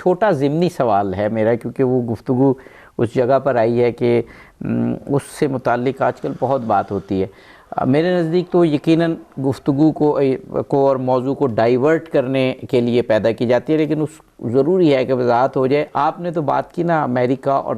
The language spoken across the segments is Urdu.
چھوٹا ضمنی سوال ہے میرا، کیونکہ وہ گفتگو اس جگہ پر آئی ہے کہ اس سے متعلق آج کل بہت بات ہوتی ہے. میرے نزدیک تو یقیناً گفتگو کو اور موضوع کو ڈائیورٹ کرنے کے لیے پیدا کی جاتی ہے، لیکن اس ضروری ہے کہ وضاحت ہو جائے. آپ نے تو بات کی نا امریکہ اور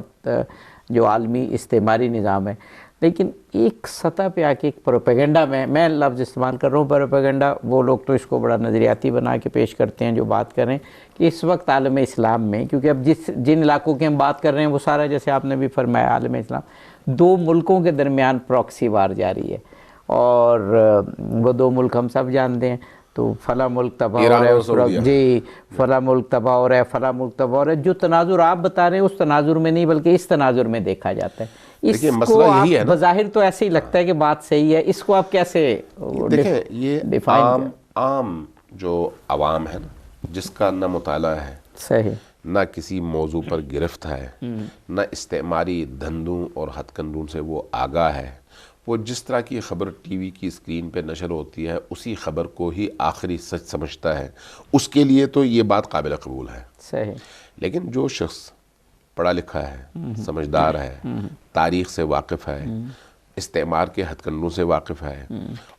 جو عالمی استعماری نظام ہے، لیکن ایک سطح پہ آ کے ایک پروپیگنڈا میں لفظ استعمال کر رہا ہوں پروپیگنڈا، وہ لوگ تو اس کو بڑا نظریاتی بنا کے پیش کرتے ہیں جو بات کر رہے ہیں کہ اس وقت عالم اسلام میں، کیونکہ اب جن علاقوں کے ہم بات کر رہے ہیں وہ سارا جیسے آپ نے بھی فرمایا عالم اسلام 2 ملکوں کے درمیان پراکسی وار جاری ہے، اور وہ 2 ملک ہم سب جانتے ہیں. تو فلاں ملک تباہ ہو رہا ہے اس وقت، جی فلاں ملک تباہ ہو رہا ہے، فلاں ملک تباہ ہو رہا ہے. جو تناظر آپ بتا رہے ہیں اس تناظر میں نہیں بلکہ اس تناظر میں دیکھا جاتا ہے. اس کو آپ بظاہر تو ایسے ہی لگتا ہے کہ بات صحیح ہے، اس کو آپ کیسے دیکھیں؟ یہ ڈیفائن عام جو عوام ہے نا، جس کا نہ مطالعہ ہے، صحیح، نہ کسی موضوع پر گرفت ہے، نہ استعماری دھندوں اور ہتھ کنڈوں سے وہ آگاہ ہے، وہ جس طرح کی خبر ٹی وی کی اسکرین پہ نشر ہوتی ہے اسی خبر کو ہی آخری سچ سمجھتا ہے. اس کے لیے تو یہ بات قابل قبول ہے. صحیح. لیکن جو شخص پڑھا لکھا ہے، سمجھدار ہے، تاریخ سے واقف ہے، استعمار کے ہتھ کنڈوں سے واقف ہے،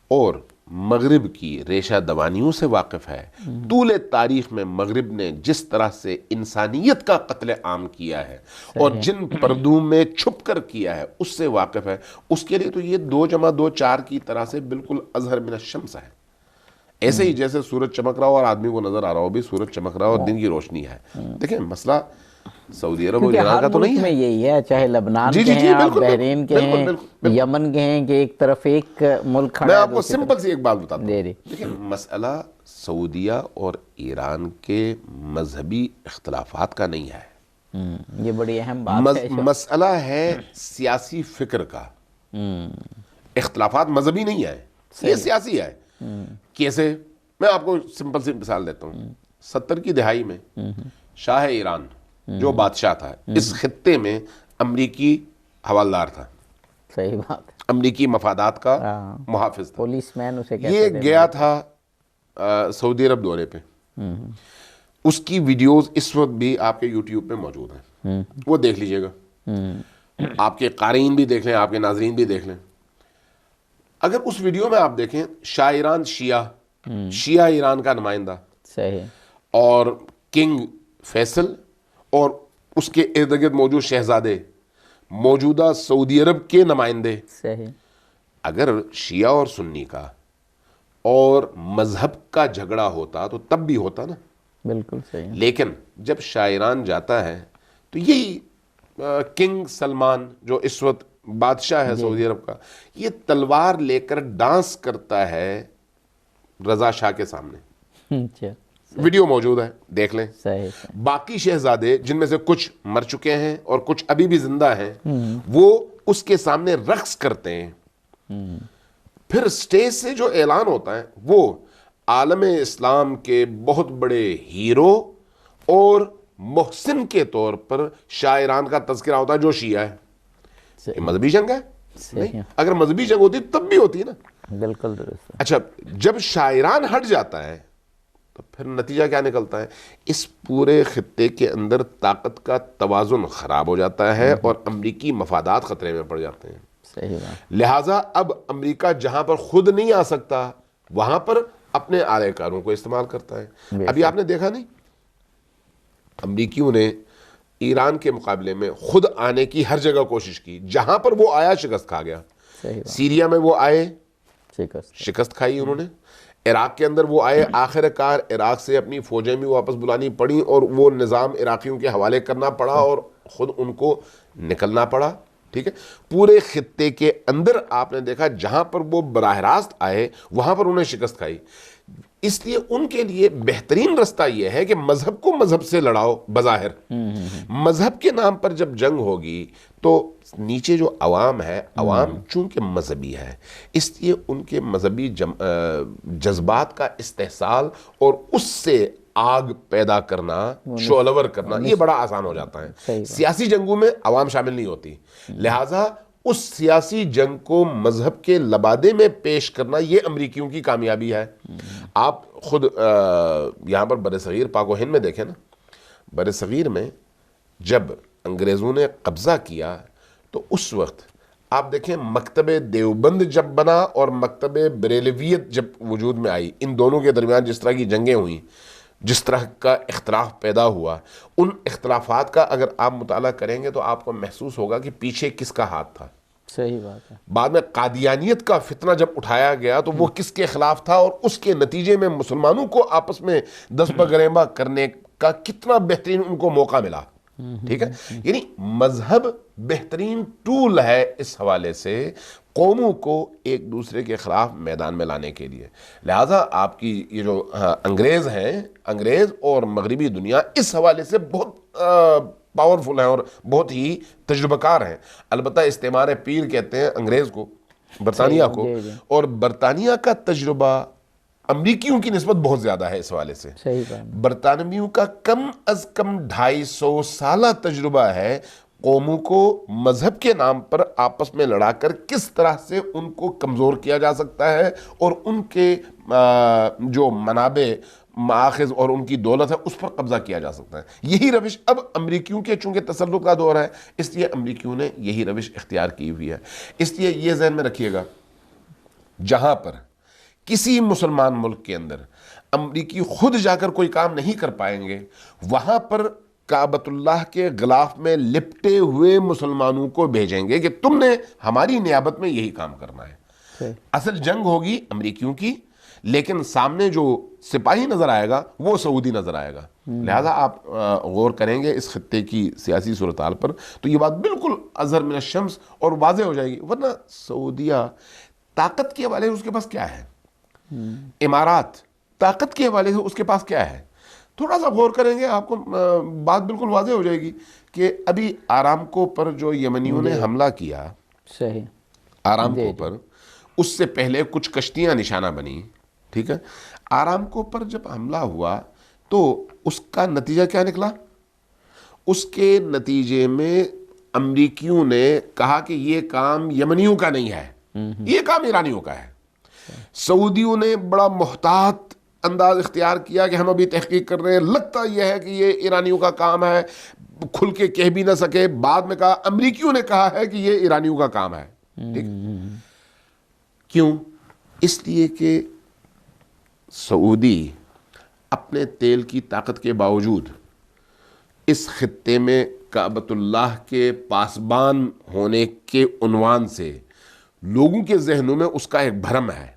اور مغرب کی ریشہ دوانیوں سے واقف ہے، طول تاریخ میں مغرب نے جس طرح سے انسانیت کا قتل عام کیا ہے اور جن پردوں میں چھپ کر کیا ہے اس سے واقف ہے، اس کے لیے تو یہ 2 + 2 4 کی طرح سے بالکل اظہر من الشمس ہے. ایسے ہی جیسے سورج چمک رہا ہو اور آدمی کو نظر آ رہا ہو بھی سورج چمک رہا ہو اور دن کی روشنی ہے. دیکھیں مسئلہ سعودی عرب اور ایران کا تو نہیں ہے. میں یہی ہے، چاہے لبنان کے ہیں، آپ بحرین کے ہیں، یمن کے ہیں، کہ ایک طرف ایک ملک کھڑا ہے. میں آپ کو سمپل سی ایک بات بتاتا ہوں. دیکھیں مسئلہ سعودیہ اور ایران کے مذہبی اختلافات کا نہیں ہے، یہ بڑی اہم بات ہے. مسئلہ ہے سیاسی فکر کا. اختلافات مذہبی نہیں ہے، یہ سیاسی ہے. کیسے؟ میں آپ کو سمپل سی مثال دیتا ہوں. 70 کی دہائی میں شاہ ایران جو بادشاہ تھا اس خطے میں امریکی حوالدار تھا. صحیح بات. امریکی مفادات کا محافظ تھا. پولیس مین اسے کہتے یہ گیا تھا سعودی عرب دورے پہ. اس کی ویڈیوز اس وقت بھی آپ کے یوٹیوب پہ موجود ہیں، وہ دیکھ لیجئے گا. آپ کے قارئین بھی دیکھ لیں، آپ کے ناظرین بھی دیکھ لیں. اگر اس ویڈیو میں آپ دیکھیں شاہ ایران شیعہ ایران کا نمائندہ، صحیح، اور کنگ فیصل اور اس کے ارد گرد موجود شہزادے موجودہ سعودی عرب کے نمائندے، صحیح. اگر شیعہ اور سنی کا اور مذہب کا جھگڑا ہوتا تو تب بھی ہوتا نا. بالکل صحیح. لیکن جب شاہ ایران جاتا ہے تو یہی کنگ سلمان جو اس وقت بادشاہ ہے سعودی عرب کا، یہ تلوار لے کر ڈانس کرتا ہے رضا شاہ کے سامنے. ویڈیو موجود ہے، دیکھ لیں. باقی شہزادے جن میں سے کچھ مر چکے ہیں اور کچھ ابھی بھی زندہ ہیں، وہ اس کے سامنے رقص کرتے ہیں. پھر سٹیج سے جو اعلان ہوتا ہے وہ عالم اسلام کے بہت بڑے ہیرو اور محسن کے طور پر شاہ ایران کا تذکرہ ہوتا ہے جو شیعہ ہے. یہ مذہبی جنگ ہے؟ نہیں. اگر مذہبی جنگ ہوتی تب بھی ہوتی ہے نا. بالکل درست. اچھا جب شاہ ایران ہٹ جاتا ہے تو پھر نتیجہ کیا نکلتا ہے؟ اس پورے خطے کے اندر طاقت کا توازن خراب ہو جاتا ہے اور امریکی مفادات خطرے میں پڑ جاتے ہیں. صحیح بات. لہٰذا اب امریکہ جہاں پر خود نہیں آ سکتا وہاں پر اپنے آلہ کاروں کو استعمال کرتا ہے. ابھی آپ نے دیکھا نہیں امریکیوں نے ایران کے مقابلے میں خود آنے کی ہر جگہ کوشش کی، جہاں پر وہ آیا شکست کھا گیا. سیریا میں وہ آئے، شکست کھائی انہوں نے. عراق کے اندر وہ آئے، آخر کار عراق سے اپنی فوجیں بھی واپس بلانی پڑیں اور وہ نظام عراقیوں کے حوالے کرنا پڑا اور خود ان کو نکلنا پڑا. ٹھیک ہے. پورے خطے کے اندر آپ نے دیکھا جہاں پر وہ براہ راست آئے وہاں پر انہیں شکست کھائی. اس لیے ان کے لیے بہترین رستہ یہ ہے کہ مذہب کو مذہب سے لڑاؤ. بظاہر مذہب کے نام پر جب جنگ ہوگی تو نیچے جو عوام ہے، عوام چونکہ مذہبی ہے اس لیے ان کے مذہبی جذبات کا استحصال اور اس سے آگ پیدا کرنا، شعلور کرنا، یہ بڑا آسان ہو جاتا ہے. سیاسی جنگوں میں عوام شامل نہیں ہوتی، لہٰذا اس سیاسی جنگ کو مذہب کے لبادے میں پیش کرنا یہ امریکیوں کی کامیابی ہے. آپ خود یہاں پر برصغیر پاک و ہند میں دیکھیں نا، بر صغیر میں جب انگریزوں نے قبضہ کیا تو اس وقت آپ دیکھیں مکتب دیوبند جب بنا اور مکتب بریلویت جب وجود میں آئی، ان دونوں کے درمیان جس طرح کی جنگیں ہوئیں، جس طرح کا اختلاف پیدا ہوا، ان اختلافات کا اگر آپ مطالعہ کریں گے تو آپ کو محسوس ہوگا کہ پیچھے کس کا ہاتھ تھا۔ صحیح بات ہے۔ بعد میں قادیانیت کا فتنہ جب اٹھایا گیا تو وہ کس کے خلاف تھا، اور اس کے نتیجے میں مسلمانوں کو آپس میں دست بگریباں کرنے کا کتنا بہترین ان کو موقع ملا۔ ٹھیک ہے، یعنی مذہب بہترین ٹول ہے اس حوالے سے قوموں کو ایک دوسرے کے خلاف میدان میں لانے کے لیے۔ لہٰذا آپ کی یہ جو انگریز ہیں، انگریز اور مغربی دنیا اس حوالے سے بہت پاورفل ہیں اور بہت ہی تجربہ کار ہیں۔ البتہ استعمار پیر کہتے ہیں انگریز کو، برطانیہ کو، اور برطانیہ کا تجربہ امریکیوں کی نسبت بہت زیادہ ہے اس حوالے سے۔ صحیح بات۔ برطانویوں کا کم از کم 250 سالہ تجربہ ہے قوموں کو مذہب کے نام پر آپس میں لڑا کر کس طرح سے ان کو کمزور کیا جا سکتا ہے اور ان کے جو منابع، مآخذ اور ان کی دولت ہے اس پر قبضہ کیا جا سکتا ہے۔ یہی روش اب امریکیوں کے چونکہ تسلط کا دور ہے، اس لیے امریکیوں نے یہی روش اختیار کی ہوئی ہے۔ اس لیے یہ ذہن میں رکھیے گا، جہاں پر کسی مسلمان ملک کے اندر امریکی خود جا کر کوئی کام نہیں کر پائیں گے، وہاں پر کعبۃ اللہ کے غلاف میں لپٹے ہوئے مسلمانوں کو بھیجیں گے کہ تم نے ہماری نیابت میں یہی کام کرنا ہے۔ اصل جنگ ہوگی امریکیوں کی، لیکن سامنے جو سپاہی نظر آئے گا وہ سعودی نظر آئے گا۔ لہذا آپ غور کریں گے اس خطے کی سیاسی صورتحال پر تو یہ بات بالکل اظہر من الشمس اور واضح ہو جائے گی۔ ورنہ سعودیہ طاقت کے حوالے سے اس کے پاس کیا ہے، امارات طاقت کے حوالے سے اس کے پاس کیا ہے، تھوڑا سا غور کریں گے آپ کو بات بالکل واضح ہو جائے گی کہ ابھی آرامکو پر جو یمنیوں نے حملہ کیا، صحیح، آرامکو پر، اس سے پہلے کچھ کشتیاں نشانہ بنی، ٹھیک ہے، آرامکو پر جب حملہ ہوا تو اس کا نتیجہ کیا نکلا؟ اس کے نتیجے میں امریکیوں نے کہا کہ یہ کام یمنیوں کا نہیں ہے، یہ کام ایرانیوں کا ہے۔ سعودیوں نے بڑا محتاط انداز اختیار کیا کہ ہم ابھی تحقیق کر رہے ہیں، لگتا یہ ہے کہ یہ ایرانیوں کا کام ہے، کھل کے کہہ بھی نہ سکے، بعد میں کہا امریکیوں نے کہا ہے کہ یہ ایرانیوں کا کام ہے۔ ٹھیک، کیوں؟ اس لیے کہ سعودی اپنے تیل کی طاقت کے باوجود اس خطے میں کعبۃ اللہ کے پاسبان ہونے کے عنوان سے لوگوں کے ذہنوں میں اس کا ایک بھرم ہے،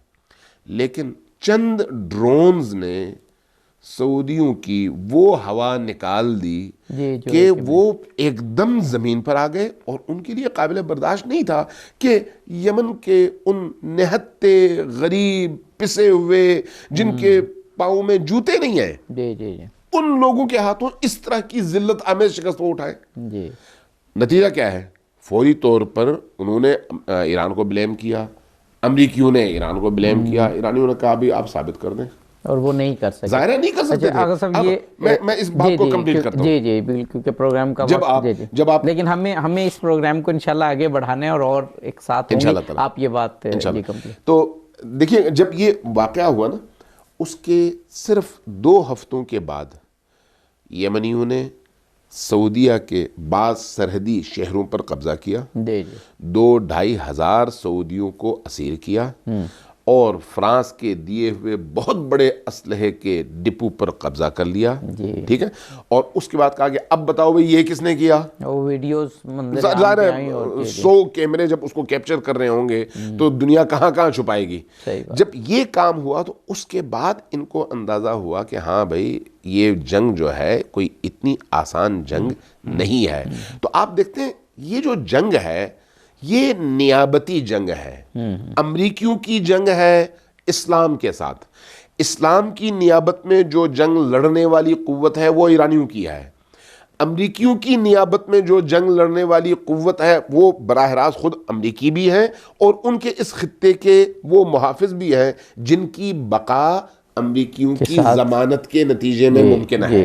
لیکن چند ڈرونز نے سعودیوں کی وہ ہوا نکال دی کہ وہ ایک دم زمین پر آ گئے، اور ان کے لیے قابل برداشت نہیں تھا کہ یمن کے ان نہتے غریب پسے ہوئے جن کے پاؤں میں جوتے نہیں ہیں، ان لوگوں کے ہاتھوں اس طرح کی ذلت آمیز شکست وہ اٹھائے۔ نتیجہ کیا ہے؟ فوری طور پر انہوں نے ایران کو بلیم کیا، امریکیوں نے ایران کو بلیم کیا، ایرانیوں نے کہا بھی آپ ثابت کر دیں، اور وہ نہیں کر سکے، ظاہر ہے نہیں کر سکتے تھے۔ میں اس بات کو کمپلیٹ کرتا ہوں۔ جی بالکل، کیونکہ پروگرام کا جب آپ لیکن ہمیں اس پروگرام کو انشاءاللہ آگے بڑھانا ہے اور ایک ساتھ ہوں گے، آپ یہ بات کمپلیٹ۔ تو دیکھیں، جب یہ واقعہ ہوا نا، اس کے صرف 2 ہفتوں کے بعد یمنیوں نے سعودیہ کے بعض سرحدی شہروں پر قبضہ کیا، 2-2.5 ہزار سعودیوں کو اسیر کیا، اور فرانس کے دیے ہوئے بہت بڑے اسلحے کے ڈپو پر قبضہ کر لیا، ٹھیک ہے، اور اس کے بعد کہا کہ اب بتاؤ بھئی یہ کس نے کیا؟ ویڈیوز ظاہر ہے 100 کیمرے جب اس کو کیپچر کر رہے ہوں گے تو دنیا کہاں کہاں چھپائے گی۔ جب یہ کام ہوا تو اس کے بعد ان کو اندازہ ہوا کہ ہاں بھئی یہ جنگ جو ہے کوئی اتنی آسان جنگ نہیں ہے۔ تو آپ دیکھتے ہیں یہ جو جنگ ہے یہ نیابتی جنگ ہے، امریکیوں کی جنگ ہے اسلام کے ساتھ، اسلام کی نیابت میں جو جنگ لڑنے والی قوت ہے وہ ایرانیوں کی ہے، امریکیوں کی نیابت میں جو جنگ لڑنے والی قوت ہے وہ براہ راست خود امریکی بھی ہیں، اور ان کے اس خطے کے وہ محافظ بھی ہیں جن کی بقا امریکیوں کی ضمانت کے نتیجے میں ممکن ہے۔